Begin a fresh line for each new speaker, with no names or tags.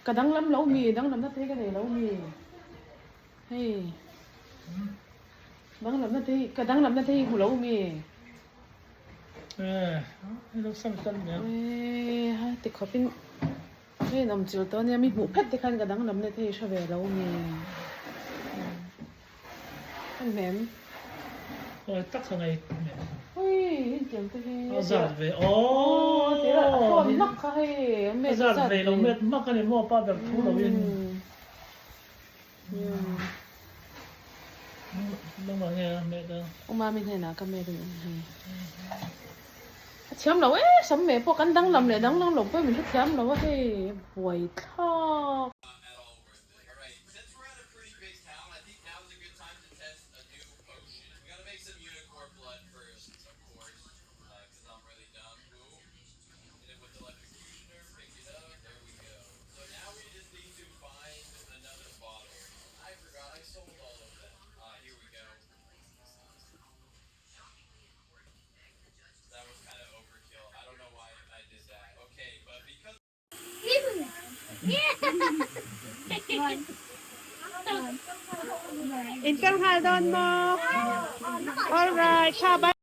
cái đắng lắm lâu mì đắng lắm nó thấy cái này lâu mì hey đắng lắm nó thấy cái đắng lắm nó thấy của lâu mì
nó xăm xăm nhá
hey thì khó pin hey nằm chiều tối nay mi bụng phết thì khăn cái đắng lắm nó thấy sao về lâu mì anh mềm
tắt sang này
ôi chiều tôi
giặt về
thế là con mắc hay mệt
giặt về nó mệt mắc cái này mua baoแบบผู้เราเองต้องมาเนี่ยเมด
ông ba mình hay là cái mẹ được hay chấm đâu ấy sắm mẹ po cắn đắng lầm này đắng lồng với mình thích chấm đâu ấy buổi thọ In kan haldon mo. Alright,